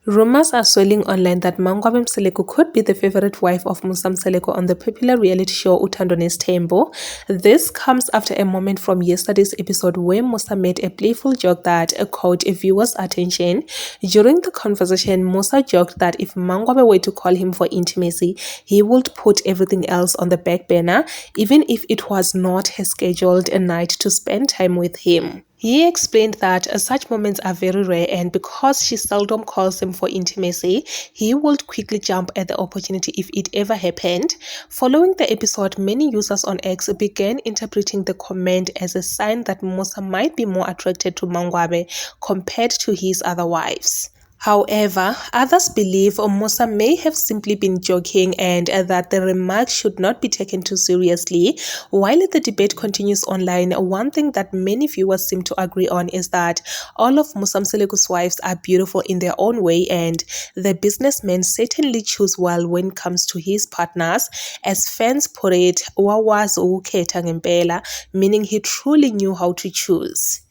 Rumors are swirling online that Mangwabe Mseleko could be the favorite wife of Musa Mseleko on the popular reality show Uthando Nesthembu. This comes after a moment from yesterday's episode where Musa made a playful joke that caught viewers' attention. During the conversation, Musa joked that if Mangwabe were to call him for intimacy, he would put everything else on the back burner, even if it was not her scheduled night to spend time with him. He explained that such moments are very rare, and because she seldom calls him for intimacy, he would quickly jump at the opportunity if it ever happened. Following the episode, many users on X began interpreting the comment as a sign that Musa might be more attracted to Mangwabe compared to his other wives. However, others believe Musa may have simply been joking and that the remark should not be taken too seriously. While the debate continues online, one thing that many viewers seem to agree on is that all of Musa Mseleko's wives are beautiful in their own way, and the businessman certainly chooses well when it comes to his partners. As fans put it, wawazi ukukhetha ngempela, meaning he truly knew how to choose.